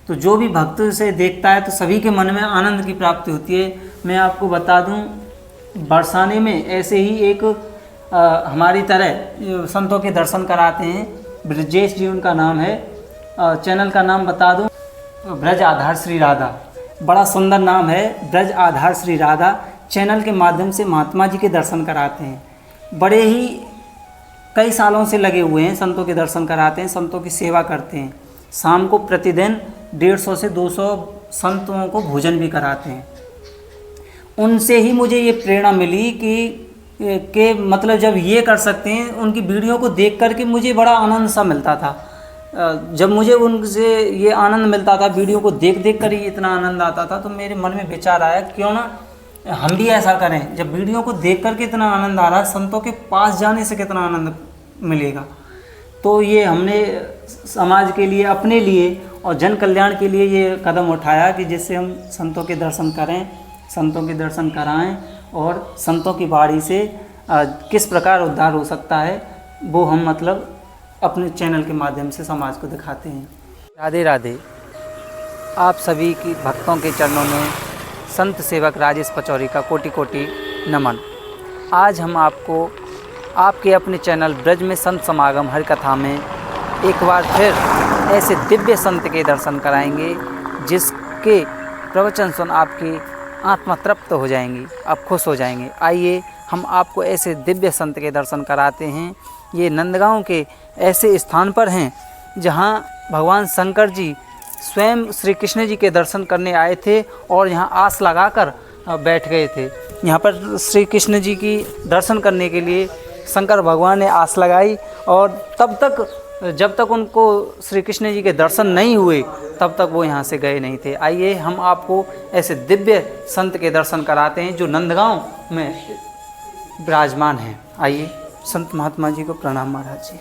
तो जो भी भक्त से देखता है तो सभी के मन में आनंद की प्राप्ति होती है। मैं आपको बता दूं, बरसाने में ऐसे ही एक हमारी तरह संतों के दर्शन कराते हैं। ब्रजेश जी उनका नाम है, चैनल का नाम बता दूं, ब्रज आधार श्री राधा। बड़ा सुंदर नाम है, ब्रज आधार श्री राधा। चैनल के माध्यम से महात्मा जी के दर्शन कराते हैं। बड़े ही कई सालों से लगे हुए हैं, संतों के दर्शन कराते हैं, संतों की सेवा करते हैं। शाम को प्रतिदिन 150 से 200 संतों को भोजन भी कराते हैं। उनसे ही मुझे ये प्रेरणा मिली कि मतलब जब ये कर सकते हैं, उनकी वीडियो को देख कर के मुझे बड़ा आनंद सा मिलता था। जब मुझे उनसे ये आनंद मिलता था, वीडियो को देख देख कर ही इतना आनंद आता था, तो मेरे मन में विचार आया क्यों ना हम भी ऐसा करें। जब वीडियो को देख कर के इतना आनंद आ रहा है, संतों के पास जाने से कितना आनंद मिलेगा। तो ये हमने समाज के लिए, अपने लिए और जन कल्याण के लिए ये कदम उठाया कि जिससे हम संतों के दर्शन करें, संतों के दर्शन कराएं और संतों की वाणी से किस प्रकार उद्धार हो सकता है वो हम मतलब अपने चैनल के माध्यम से समाज को दिखाते हैं। राधे राधे। आप सभी की भक्तों के चरणों में संत सेवक राजेश पचौरी का कोटि कोटि नमन। आज हम आपको आपके अपने चैनल ब्रज में संत समागम हरि कथा में एक बार फिर ऐसे दिव्य संत के दर्शन कराएंगे जिसके प्रवचन सुन आपकी आत्मा तृप्त हो जाएंगी, आप खुश हो जाएंगे। आइए हम आपको ऐसे दिव्य संत के दर्शन कराते हैं। ये नंदगांव के ऐसे स्थान पर हैं जहाँ भगवान शंकर जी स्वयं श्री कृष्ण जी के दर्शन करने आए थे और यहाँ आस लगाकर बैठ गए थे। यहाँ पर श्री कृष्ण जी की दर्शन करने के लिए शंकर भगवान ने आस लगाई और तब तक जब तक उनको श्री कृष्ण जी के दर्शन नहीं हुए तब तक वो यहाँ से गए नहीं थे। आइए हम आपको ऐसे दिव्य संत के दर्शन कराते हैं जो नंदगांव में विराजमान हैं। आइए संत महात्मा जी को प्रणाम महाराज जी।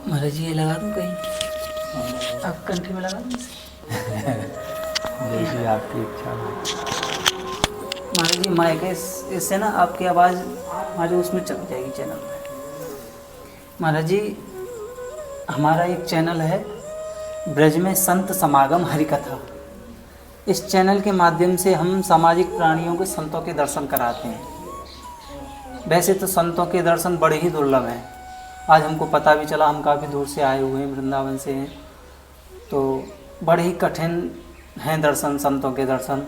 महाराज जी ये लगा दूँ कहीं, आप कंठी में लगा दूँ? जैसी आपकी इच्छा हो। महाराज जी माइक है, इससे ना आपकी आवाज़ हमारे उसमें चल जाएगी चैनल में। महाराज जी हमारा एक चैनल है ब्रज में संत समागम हरि कथा। इस चैनल के माध्यम से हम सामाजिक प्राणियों के संतों के दर्शन कराते हैं। वैसे तो संतों के दर्शन बड़े ही दुर्लभ हैं। आज हमको पता भी चला, हम काफ़ी दूर से आए हुए हैं, वृंदावन से हैं, तो बड़े ही कठिन हैं दर्शन, संतों के दर्शन।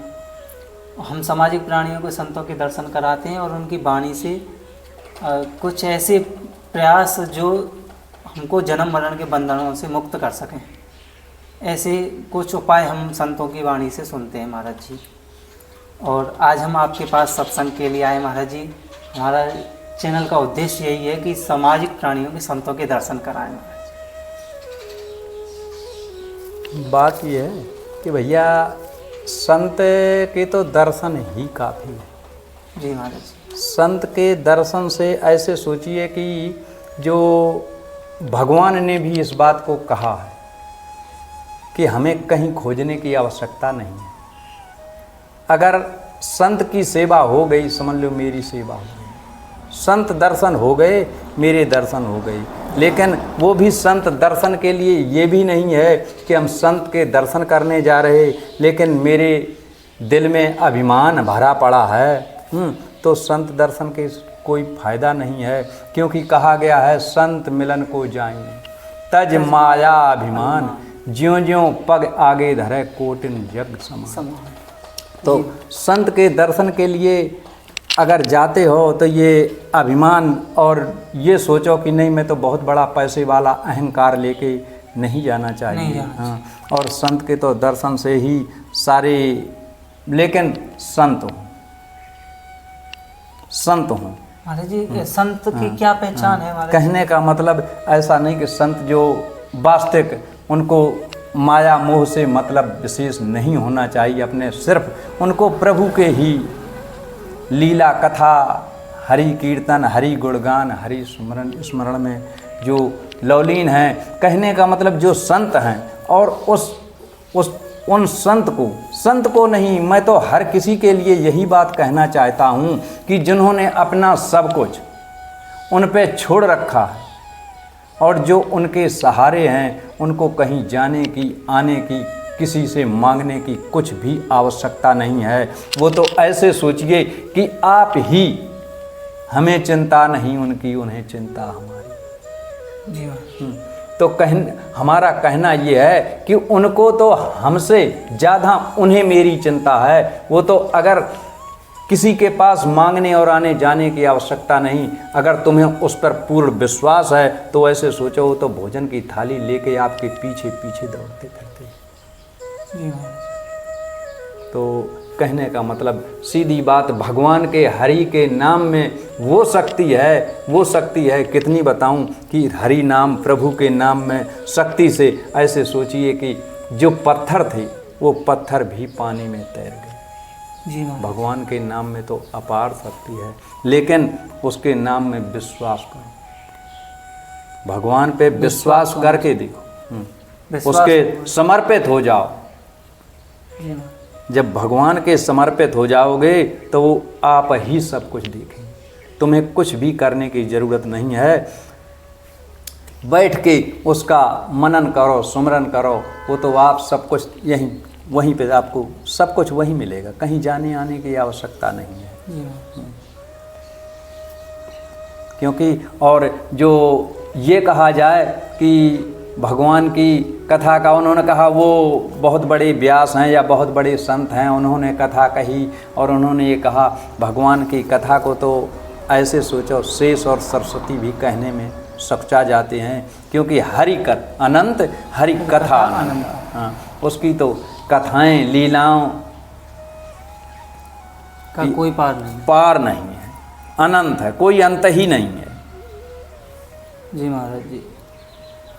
हम सामाजिक प्राणियों को संतों के दर्शन कराते हैं और उनकी वाणी से कुछ ऐसे प्रयास जो हमको जन्म मरण के बंधनों से मुक्त कर सकें, ऐसे कुछ उपाय हम संतों की वाणी से सुनते हैं महाराज जी। और आज हम आपके पास सत्संग के लिए आए महाराज जी। हमारा चैनल का उद्देश्य यही है कि सामाजिक प्राणियों के संतों के दर्शन कराएं महाराज जी। बात यह है कि भैया संत के तो दर्शन ही काफ़ी है। जी महाराज जी। संत के दर्शन से ऐसे सोचिए कि जो भगवान ने भी इस बात को कहा है कि हमें कहीं खोजने की आवश्यकता नहीं है। अगर संत की सेवा हो गई, समझ लो मेरी सेवा हो गई। संत दर्शन हो गए, मेरे दर्शन हो गई। लेकिन वो भी संत दर्शन के लिए ये भी नहीं है कि हम संत के दर्शन करने जा रहे, लेकिन मेरे दिल में अभिमान भरा पड़ा है, तो संत दर्शन के कोई फायदा नहीं है। क्योंकि कहा गया है संत मिलन को जाएंगे तज माया अभिमान, ज्यों ज्यों पग आगे धरे कोटिन जग समान। तो संत के दर्शन के लिए अगर जाते हो तो ये अभिमान और ये सोचो कि नहीं मैं तो बहुत बड़ा पैसे वाला अहंकार लेके नहीं जाना चाहिए। हाँ, और संत के तो दर्शन से ही सारे, लेकिन संत हो, संत हो महाराज जी। संत की क्या पहचान है महाराज? कहने का मतलब ऐसा नहीं कि संत जो वास्तविक, उनको माया मोह से मतलब विशेष नहीं होना चाहिए। अपने सिर्फ उनको प्रभु के ही लीला कथा, हरि कीर्तन, हरि गुणगान, हरि स्मरण में जो लौलीन हैं। कहने का मतलब जो संत हैं, और उन संत को नहीं, मैं तो हर किसी के लिए यही बात कहना चाहता हूँ कि जिन्होंने अपना सब कुछ उन पे छोड़ रखा है, और जो उनके सहारे हैं उनको कहीं जाने की, आने की, किसी से मांगने की कुछ भी आवश्यकता नहीं है। वो तो ऐसे सोचिए कि आप ही, हमें चिंता नहीं उनकी, उन्हें चिंता हमारी। जी तो हमारा कहना ये है कि उनको तो हमसे ज़्यादा उन्हें मेरी चिंता है। वो तो अगर किसी के पास मांगने और आने जाने की आवश्यकता नहीं, अगर तुम्हें उस पर पूर्ण विश्वास है तो ऐसे सोचो वो तो भोजन की थाली लेके आपके पीछे पीछे दौड़ते फिरते। जी तो कहने का मतलब सीधी बात, भगवान के हरि के नाम में वो शक्ति है, कितनी बताऊं कि हरि नाम, प्रभु के नाम में शक्ति से ऐसे सोचिए कि जो पत्थर थे वो पत्थर भी पानी में तैर गए। जी भगवान के नाम में तो अपार शक्ति है, लेकिन उसके नाम में विश्वास करो, भगवान पे विश्वास करके देखो, उसके समर्पित हो जाओ। जब भगवान के समर्पित हो जाओगे तो वो आप ही सब कुछ देखेंगे, तुम्हें कुछ भी करने की ज़रूरत नहीं है। बैठ के उसका मनन करो, सुमरन करो, वो तो आप सब कुछ वहीं पे आपको सब कुछ वहीं मिलेगा, कहीं जाने आने की आवश्यकता नहीं है। क्योंकि और जो ये कहा जाए कि भगवान की कथा का, उन्होंने कहा वो बहुत बड़े व्यास हैं या बहुत बड़े संत हैं, उन्होंने कथा कही और उन्होंने ये कहा, भगवान की कथा को तो ऐसे सोचो शेष और सरस्वती भी कहने में सच्चा जाते हैं, क्योंकि अनंत हरि कथा अनंत। हाँ, उसकी तो कथाएं, लीलाओं का कोई पार नहीं है, अनंत है, कोई अंत ही नहीं है। जी महाराज जी।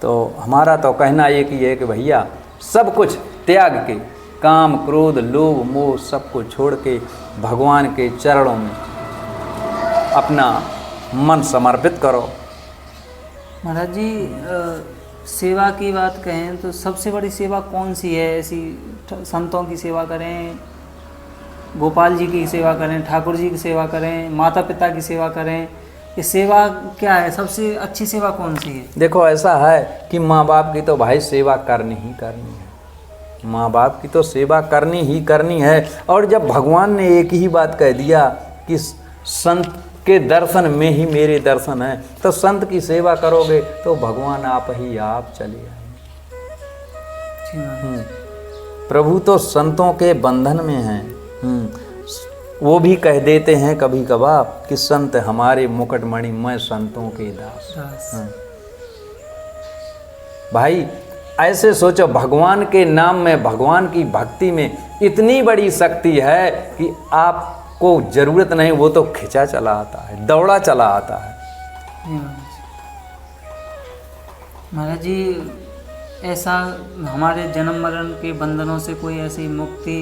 तो हमारा तो कहना एक ही है कि भैया सब कुछ त्याग के, काम, क्रोध, लोभ, मोह सब कुछ छोड़ के भगवान के चरणों में अपना मन समर्पित करो। महाराज जी, सेवा की बात कहें तो सबसे बड़ी सेवा कौन सी है? ऐसी संतों की सेवा करें, गोपाल जी की सेवा करें, ठाकुर जी की सेवा करें, माता पिता की सेवा करें, ये सेवा क्या है? सबसे अच्छी सेवा कौन सी है? देखो ऐसा है कि माँ बाप की तो भाई सेवा करनी ही करनी है, माँ बाप की तो सेवा करनी ही करनी है। और जब भगवान ने एक ही बात कह दिया कि संत के दर्शन में ही मेरे दर्शन है, तो संत की सेवा करोगे तो भगवान आप ही आप चले आएंगे। प्रभु तो संतों के बंधन में हैं। वो भी कह देते हैं कभी कभार कि संत हमारे मुकुटमणि, मैं संतों के दास। भाई ऐसे सोचो, भगवान के नाम में, भगवान की भक्ति में इतनी बड़ी शक्ति है कि आपको जरूरत नहीं, वो तो खिंचा चला आता है, दौड़ा चला आता है। महाराज जी, ऐसा हमारे जन्म मरण के बंधनों से कोई ऐसी मुक्ति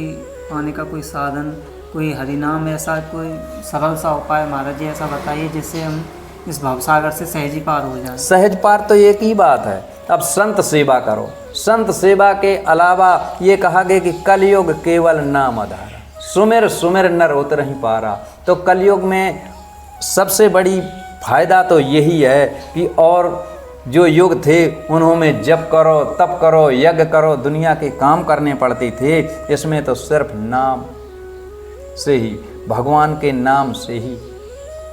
पाने का कोई साधन, कोई हरिनाम, ऐसा कोई सरल सा उपाय महाराज जी ऐसा बताइए जिससे हम इस भवसागर से सहज ही पार हो जाए। सहज पार तो एक ही बात है, अब संत सेवा करो। संत सेवा के अलावा ये कहा गया कि कलयुग केवल नाम आधारा, सुमिर सुमिर नर उतरहि पारा। तो कलयुग में सबसे बड़ी फायदा तो यही है कि और जो युग थे उन्होंने जप करो, तप करो, यज्ञ करो, दुनिया के काम करने पड़ते थे। इसमें तो सिर्फ नाम से ही, भगवान के नाम से ही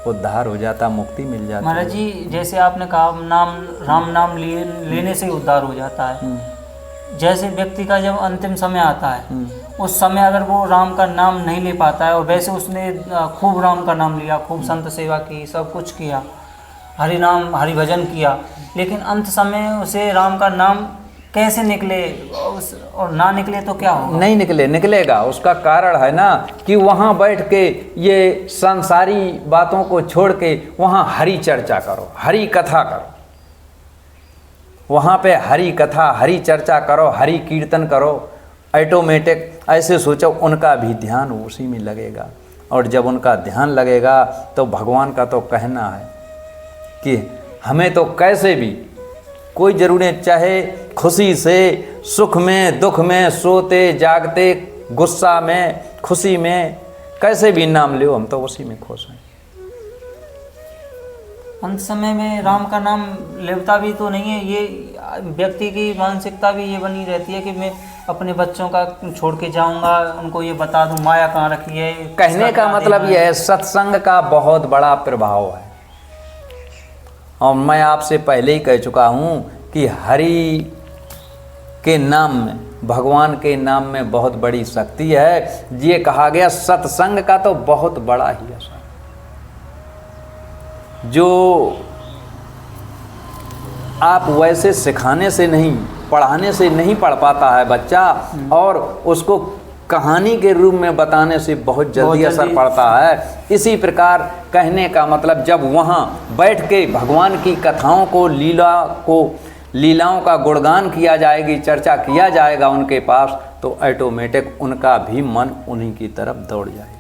उद्धार हो जाता, मुक्ति मिल जाती। महाराज जी, जैसे आपने कहा राम नाम लेने से उद्धार हो जाता है। जैसे व्यक्ति का जब अंतिम समय आता है, उस समय अगर वो राम का नाम नहीं ले पाता है, और वैसे उसने खूब राम का नाम लिया, खूब संत सेवा की, सब कुछ किया, हरि नाम हरि भजन किया, लेकिन अंत समय उसे राम का नाम कैसे निकले और ना निकले तो क्या होगा? नहीं निकलेगा। उसका कारण है ना कि वहाँ बैठ के ये सांसारी बातों को छोड़ के वहाँ हरि चर्चा करो, हरि कथा करो, वहाँ पे हरि कथा, हरि चर्चा करो, हरि कीर्तन करो। ऑटोमेटिक ऐसे सोचो उनका भी ध्यान उसी में लगेगा, और जब उनका ध्यान लगेगा तो भगवान का तो कहना है कि हमें तो कैसे भी कोई जरूरी, चाहे खुशी से, सुख में, दुख में, सोते जागते, गुस्सा में, खुशी में, कैसे भी नाम लो, हम तो उसी में खुश हैं। अंत समय में राम का नाम लेता भी तो नहीं है, ये व्यक्ति की मानसिकता भी ये बनी रहती है कि मैं अपने बच्चों का छोड़ के जाऊंगा, उनको ये बता दूं माया कहाँ रखी है। कहने का मतलब यह है, सत्संग का बहुत बड़ा प्रभाव है। और मैं आपसे पहले ही कह चुका हूँ कि हरि के नाम में, भगवान के नाम में बहुत बड़ी शक्ति है। ये कहा गया सत्संग का तो बहुत बड़ा ही असर। जो आप वैसे सिखाने से नहीं, पढ़ाने से नहीं पढ़ पाता है बच्चा, और उसको कहानी के रूप में बताने से बहुत जल्दी असर पड़ता है। इसी प्रकार कहने का मतलब, जब वहाँ बैठ के भगवान की कथाओं को, लीलाओं का गुणगान किया जाएगी, चर्चा किया जाएगा उनके पास, तो ऑटोमेटिक उनका भी मन उन्हीं की तरफ दौड़ जाएगा।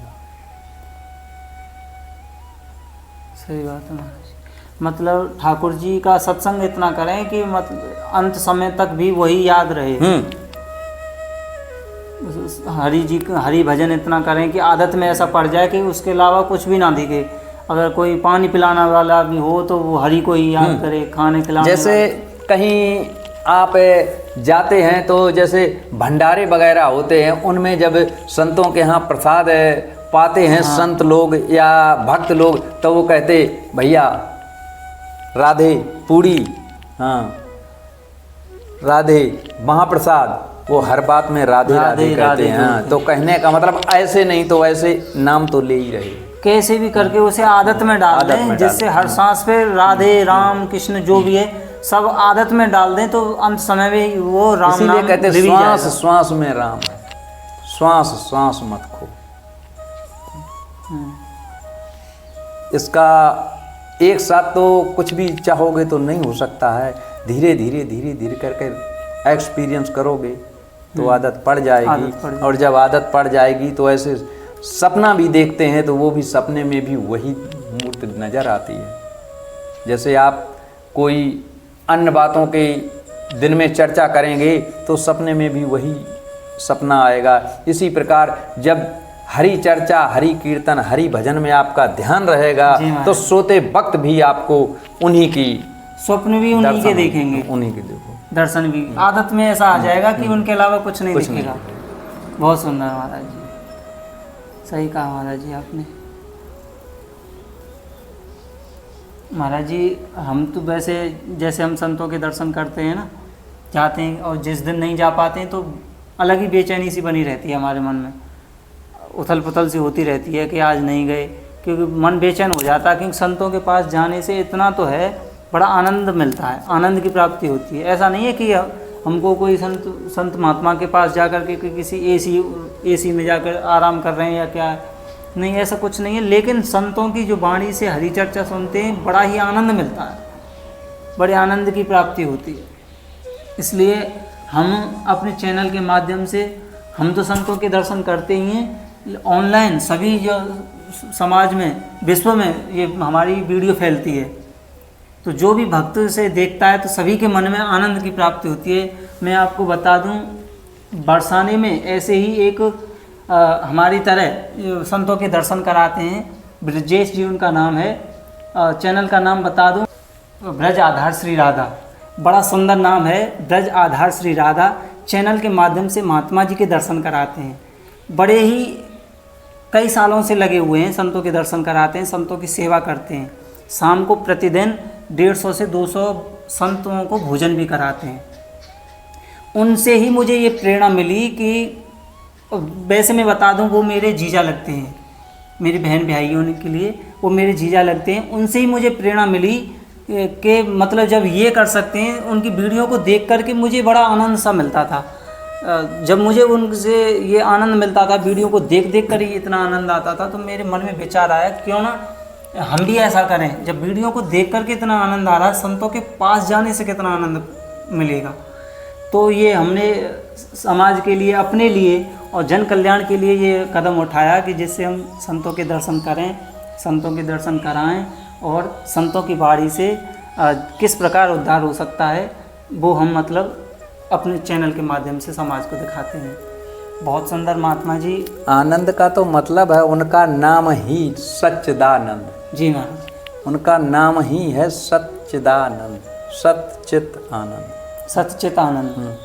सही बात है महाराज। मतलब ठाकुर जी का सत्संग इतना करें कि मतलब अंत समय तक भी वही याद रहे। हरि जी का हरि भजन इतना करें कि आदत में ऐसा पड़ जाए कि उसके अलावा कुछ भी ना दिखे। अगर कोई पानी पिलाने वाला भी हो तो वो हरि को ही याद करे, खाने खिलाने। जैसे कहीं आप जाते हैं तो जैसे भंडारे वगैरह होते हैं, उनमें जब संतों के यहाँ प्रसाद पाते हैं संत लोग या भक्त लोग, तो वो कहते भैया राधे पूड़ी, हाँ राधे महाप्रसाद, वो हर बात में राधे राधे कहते हैं। हाँ, तो कहने का मतलब ऐसे नहीं तो ऐसे नाम तो ले ही रहे, कैसे भी करके उसे आदत में डाल दें, जिससे हर सांस पे राधे राम कृष्ण जो भी है सब आदत में डाल दें, तो अंत समय में वो राम नाम। इसीलिए कहते श्वास श्वास में राम है, श्वास श्वास मत खो। इसका एक साथ तो कुछ भी चाहोगे तो नहीं हो सकता है। धीरे धीरे धीरे धीरे करके एक्सपीरियंस करोगे तो आदत पड़ जाएगी। और जब आदत पड़ जाएगी तो ऐसे सपना भी देखते हैं तो वो भी सपने में भी वही मूर्ति नज़र आती है। जैसे आप कोई अन्य बातों के दिन में चर्चा करेंगे तो सपने में भी वही सपना आएगा। इसी प्रकार जब हरि चर्चा, हरि कीर्तन, हरि भजन में आपका ध्यान रहेगा तो सोते वक्त भी आपको उन्हीं की स्वप्न भी उन्हीं के देखेंगे, उन्हीं के देखो दर्शन भी आदत में ऐसा आ जाएगा कि उनके अलावा कुछ नहीं दिखेगा। बहुत सुंदर महाराज जी, सही कहा महाराज जी आपने। महाराज जी हम तो वैसे जैसे हम संतों के दर्शन करते हैं ना, जाते हैं, और जिस दिन नहीं जा पाते हैं तो अलग ही बेचैनी सी बनी रहती है हमारे मन में, उथल पुथल सी होती रहती है कि आज नहीं गए, क्योंकि मन बेचैन हो जाता है। क्योंकि संतों के पास जाने से इतना तो है, बड़ा आनंद मिलता है, आनंद की प्राप्ति होती है। ऐसा नहीं है कि हमको कोई संत महात्मा के पास जाकर के किसी एसी में जाकर आराम कर रहे हैं या क्या, नहीं ऐसा कुछ नहीं है। लेकिन संतों की जो वाणी से हरि चर्चा सुनते हैं बड़ा ही आनंद मिलता है, बड़े आनंद की प्राप्ति होती है। इसलिए हम अपने चैनल के माध्यम से हम तो संतों के दर्शन करते ही हैं, ऑनलाइन सभी जो समाज में, विश्व में ये हमारी वीडियो फैलती है, तो जो भी भक्त से देखता है तो सभी के मन में आनंद की प्राप्ति होती है। मैं आपको बता दूं, बरसाने में ऐसे ही एक हमारी तरह संतों के दर्शन कराते हैं, ब्रजेश जी उनका नाम है। चैनल का नाम बता दूं, ब्रज आधार श्री राधा, बड़ा सुंदर नाम है, ब्रज आधार श्री राधा। चैनल के माध्यम से महात्मा जी के दर्शन कराते हैं, बड़े ही कई सालों से लगे हुए हैं, संतों के दर्शन कराते हैं, संतों की सेवा करते हैं। शाम को प्रतिदिन 150 से 200 संतों को भोजन भी कराते हैं। उनसे ही मुझे ये प्रेरणा मिली कि वैसे मैं बता दूं, वो मेरे जीजा लगते हैं, मेरी बहन भाइयों के लिए वो मेरे जीजा लगते हैं। उनसे ही मुझे प्रेरणा मिली कि मतलब जब ये कर सकते हैं, उनकी वीडियो को देख कर के मुझे बड़ा आनंद सा मिलता था। जब मुझे उनसे ये आनंद मिलता था, वीडियो को देख देख कर ही इतना आनंद आता था, तो मेरे मन में विचार आया क्यों ना हम भी ऐसा करें। जब वीडियो को देख कर के इतना आनंद आ रहा है, संतों के पास जाने से कितना आनंद मिलेगा। तो ये हमने समाज के लिए, अपने लिए और जन कल्याण के लिए ये कदम उठाया कि जिससे हम संतों के दर्शन करें, संतों के दर्शन कराएं, और संतों की वाणी से किस प्रकार उद्धार हो सकता है वो हम मतलब अपने चैनल के माध्यम से समाज को दिखाते हैं। बहुत सुंदर महात्मा जी। आनंद का तो मतलब है उनका नाम ही सच्चिदानंद। जी महाराज। उनका नाम ही है सच्चिदानंद, सच्चित आनंद। सच्चित आनंद।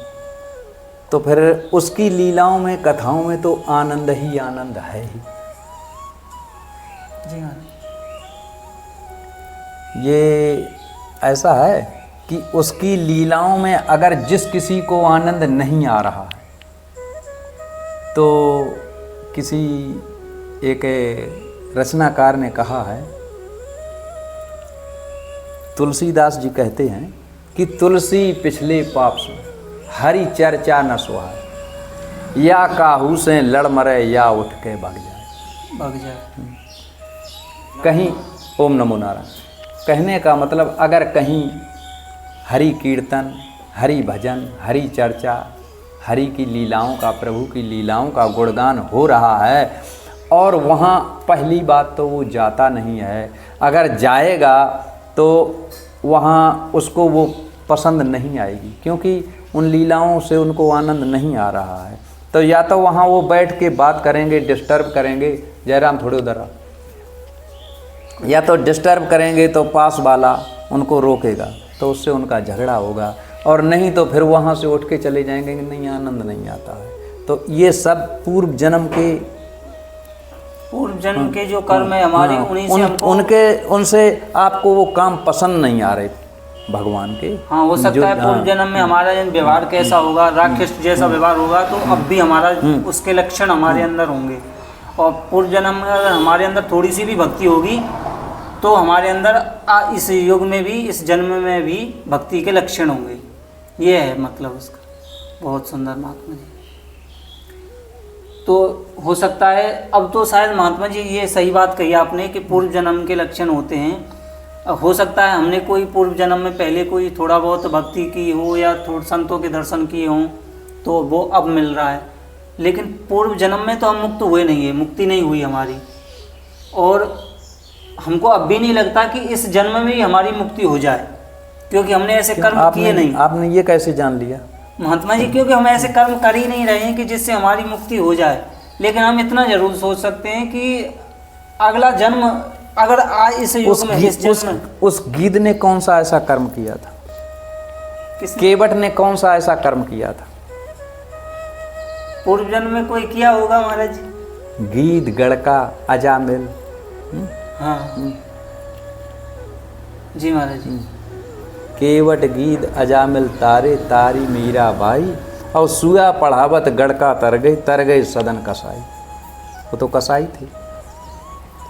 तो फिर उसकी लीलाओं में, कथाओं में तो आनंद ही आनंद है ही। जी हाँ। ये ऐसा है कि उसकी लीलाओं में अगर जिस किसी को आनंद नहीं आ रहा है, तो किसी एक रचनाकार ने कहा है, तुलसीदास जी कहते हैं कि तुलसी पिछले पाप से हरि चर्चा न सुहाए, या काहू से लड़ मरे या उठ के भाग जाए। भाग जाए। कहीं ओम नमो नारायण कहने का मतलब, अगर कहीं हरि कीर्तन, हरि भजन, हरि चर्चा, हरि की लीलाओं का, प्रभु की लीलाओं का गुणगान हो रहा है, और वहाँ पहली बात तो वो जाता नहीं है, अगर जाएगा तो वहाँ उसको वो पसंद नहीं आएगी, क्योंकि उन लीलाओं से उनको आनंद नहीं आ रहा है। तो या तो वहाँ वो बैठ के बात करेंगे, डिस्टर्ब करेंगे, जयराम थोड़े उधर आ, या तो डिस्टर्ब करेंगे तो पास वाला उनको रोकेगा, तो उससे उनका झगड़ा होगा, और नहीं तो फिर वहाँ से उठ के चले जाएंगे कि नहीं आनंद नहीं आता है। तो ये सब पूर्व जन्म के जो कर्म है हमारे, उन्हीं से हमको, उनसे आपको वो काम पसंद नहीं आ रहे भगवान के। हाँ, हो सकता है पूर्व जन्म में हमारा व्यवहार कैसा होगा, राक्षस जैसा व्यवहार होगा, तो अब भी हमारा उसके लक्षण हमारे अंदर होंगे। और पूर्व जन्म में अगर हमारे अंदर थोड़ी सी भी भक्ति होगी, तो हमारे अंदर इस युग में भी, इस जन्म में भी भक्ति के लक्षण होंगे। ये है मतलब उसका। बहुत सुंदर महात्मा जी। तो हो सकता है, अब तो शायद महात्मा जी ये सही बात कही आपने कि पूर्व जन्म के लक्षण होते हैं। हो सकता है हमने कोई पूर्व जन्म में पहले कोई थोड़ा बहुत भक्ति की हो, या थोड़ा संतों के दर्शन किए हों, तो वो अब मिल रहा है। लेकिन पूर्व जन्म में तो हम मुक्त हुए नहीं है, मुक्ति नहीं हुई हमारी, और हमको अब भी नहीं लगता कि इस जन्म में ही हमारी मुक्ति हो जाए, क्योंकि हमने ऐसे कर्म किए नहीं। आपने ये कैसे जान लिया महात्मा जी? क्योंकि हम ऐसे कर्म कर ही नहीं रहे हैं कि जिससे हमारी मुक्ति हो जाए। लेकिन हम इतना जरूर सोच सकते हैं कि अगला जन्म अगर इस युग में, इस जन्म, उस गीध ने कौन सा ऐसा कर्म किया था? केवट ने कौन सा ऐसा कर्म किया था? पूर्व जन्म में कोई किया होगा महाराज जी। गीध, गड़का, अजामिल। हाँ जी महाराज जी। केवट, गीध, अजामिल तारे, तारी मीरा बाई, और सुया पढ़ावत गड़का तर गई सदन कसाई। वो तो कसाई थी।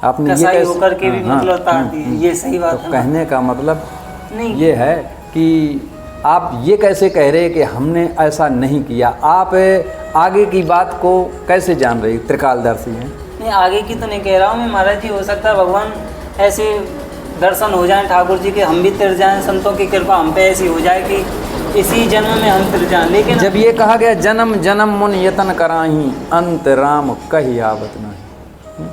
आपने कसाई ये कैसे होकर के भी मतलब तार दिए। ये सही बात तो है। कहने का मतलब नहीं, ये है कि आप ये कैसे कह रहे कि हमने ऐसा नहीं किया? आप आगे की बात को कैसे जान रही? त्रिकालदर्शी हैं। नहीं, आगे की तो नहीं कह रहा हूँ मैं महाराज जी। हो सकता है भगवान ऐसे दर्शन हो जाएं ठाकुर जी के, हम भी तिर जाएं, संतों की कृपा हम पे ऐसी हो जाए कि इसी जन्म में हम तिर जाएं। लेकिन जब ये कहा गया जन्म जन्म मुन यतन कराही, अंत राम कही आवत नहीं,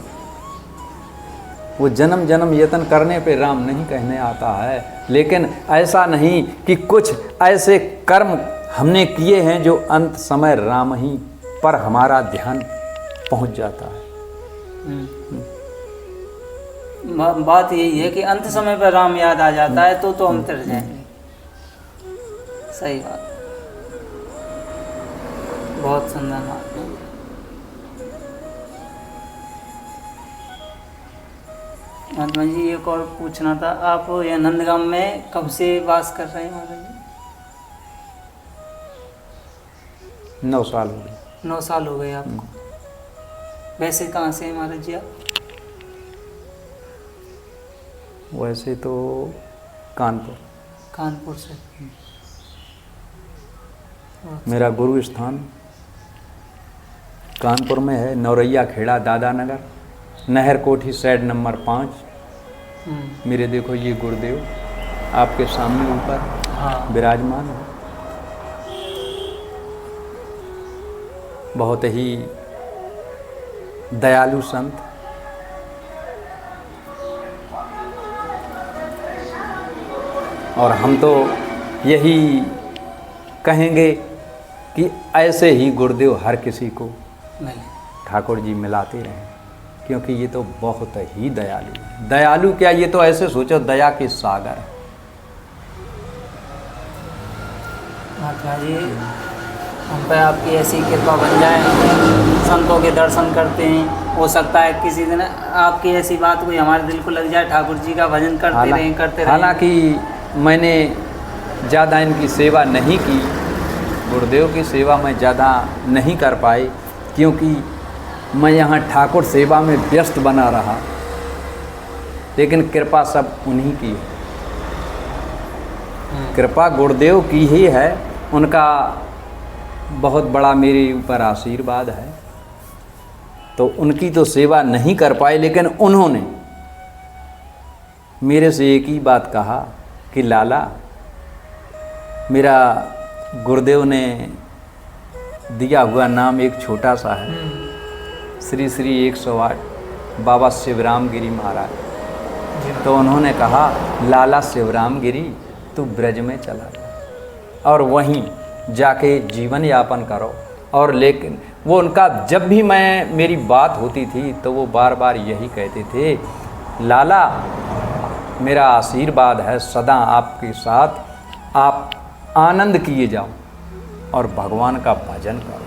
वो जन्म जन्म यतन करने पे राम नहीं कहने आता है। लेकिन ऐसा नहीं कि कुछ ऐसे कर्म हमने किए हैं जो अंत समय राम ही पर हमारा ध्यान पहुंच जाता है। बात यही है कि अंत समय पर राम याद आ जाता है तो हम तिर जाएंगे। सही बात। बहुत सुंदर बात। महात्मा जी एक और पूछना था, आप यह नंदगांव में कब से वास कर रहे हैं महाराज जी? 9 साल हो गए। 9 साल हो गए आपको। वैसे कहाँ से हैं महाराज जी आप? वैसे तो कानपुर से। मेरा गुरु स्थान कानपुर में है, नौरैया खेड़ा, दादा नगर, नहर कोठी, शेड नंबर 5। मेरे देखो ये गुरुदेव आपके सामने ऊपर विराजमान है। बहुत ही दयालु संत, और हम तो यही कहेंगे कि ऐसे ही गुरुदेव हर किसी को ठाकुर जी मिलाते रहें। क्योंकि ये तो बहुत ही दयालु है। दयालु क्या, ये तो ऐसे सोचो दया के सागर है। महात्मा जी, हम पे आपकी ऐसी कृपा बन जाए, संतों के दर्शन करते हैं, हो सकता है किसी दिन आपकी ऐसी बात कोई हमारे दिल को लग जाए, ठाकुर जी का भजन करते रहें। हालांकि मैंने ज़्यादा इनकी सेवा नहीं की, गुरुदेव की सेवा मैं ज़्यादा नहीं कर पाई, क्योंकि मैं यहाँ ठाकुर सेवा में व्यस्त बना रहा, लेकिन कृपा सब उन्हीं की है। कृपा गुरुदेव की ही है, उनका बहुत बड़ा मेरे ऊपर आशीर्वाद है। तो उनकी तो सेवा नहीं कर पाए, लेकिन उन्होंने मेरे से एक ही बात कहा कि लाला, मेरा गुरुदेव ने दिया हुआ नाम एक छोटा सा है, श्री श्री 108 बाबा शिवराम गिरी महाराज। तो उन्होंने कहा, लाला शिवराम गिरी तू ब्रज में चला जा और वहीं जाके जीवन यापन करो। और लेकिन वो उनका जब भी मेरी बात होती थी तो वो बार बार यही कहते थे, लाला मेरा आशीर्वाद है सदा आपके साथ, आप आनंद किए जाओ और भगवान का भजन करो।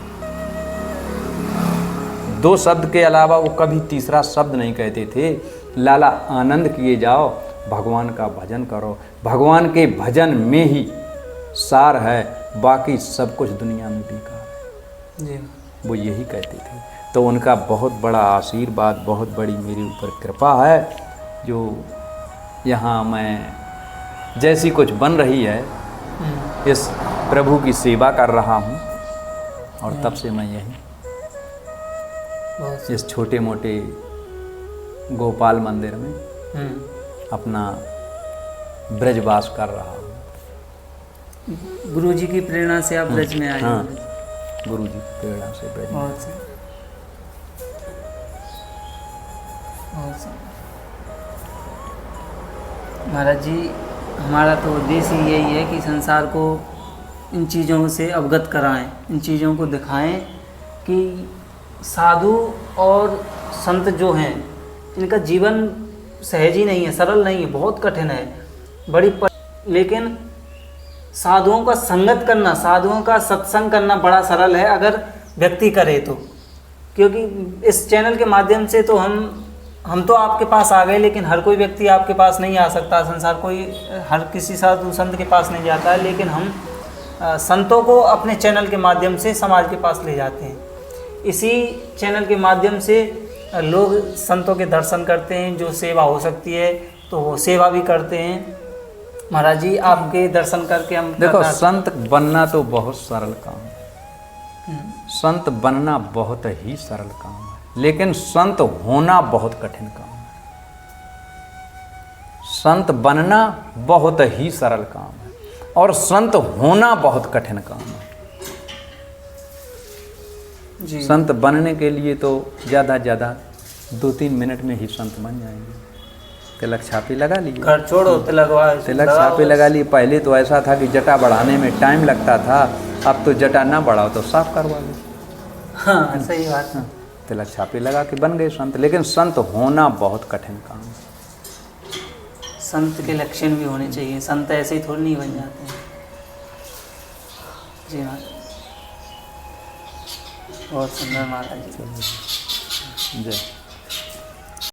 2 शब्द के अलावा वो कभी तीसरा शब्द नहीं कहते थे। लाला आनंद किए जाओ, भगवान का भजन करो, भगवान के भजन में ही सार है, बाकी सब कुछ दुनिया में बेकार है। वो यही कहते थे। तो उनका बहुत बड़ा आशीर्वाद, बहुत बड़ी मेरे ऊपर कृपा है, जो यहाँ मैं जैसी कुछ बन रही है इस प्रभु की सेवा कर रहा हूँ। और तब से मैं यही इस छोटे मोटे गोपाल मंदिर में अपना ब्रजवास कर रहा हूँ। गुरु जी की प्रेरणा से आप ब्रज में आए? हाँ, गुरु जी की प्रेरणा से ब्रज में। महाराज जी, हमारा तो उद्देश्य यही है कि संसार को इन चीज़ों से अवगत कराएं, इन चीज़ों को दिखाएं कि साधु और संत जो हैं इनका जीवन सहज ही नहीं है, सरल नहीं है, बहुत कठिन है, लेकिन साधुओं का संगत करना, साधुओं का सत्संग करना बड़ा सरल है अगर व्यक्ति करे तो। क्योंकि इस चैनल के माध्यम से तो हम तो आपके पास आ गए, लेकिन हर कोई व्यक्ति आपके पास नहीं आ सकता। संसार कोई हर किसी साधु संत के पास नहीं जाता है, लेकिन हम संतों को अपने चैनल के माध्यम से समाज के पास ले जाते हैं। इसी चैनल के माध्यम से लोग संतों के दर्शन करते हैं, जो सेवा हो सकती है तो वो सेवा भी करते हैं। महाराज जी, आपके दर्शन करके हम देखो, संत बनना तो बहुत सरल काम है, संत बनना बहुत ही सरल काम है, लेकिन संत होना बहुत कठिन काम है। संत बनना बहुत ही सरल काम है और संत होना बहुत कठिन काम है। जी। संत बनने के लिए तो ज़्यादा 2-3 मिनट में ही संत बन जाएंगे। तिलक छापी लगा ली, घर छोड़ो, तिलक छापी लगा ली। पहले तो ऐसा था कि जटा बढ़ाने में टाइम लगता था, अब तो जटा ना बढ़ाओ तो साफ करवा लो। हाँ, सही बात है। तिलक छापी लगा के बन गए संत, लेकिन संत होना बहुत कठिन काम है। संत के लक्षण भी होने चाहिए, संत ऐसे ही थोड़ी नहीं बन जाते हैं। जी हाँ, बहुत सुंदर महाराज जी। जय।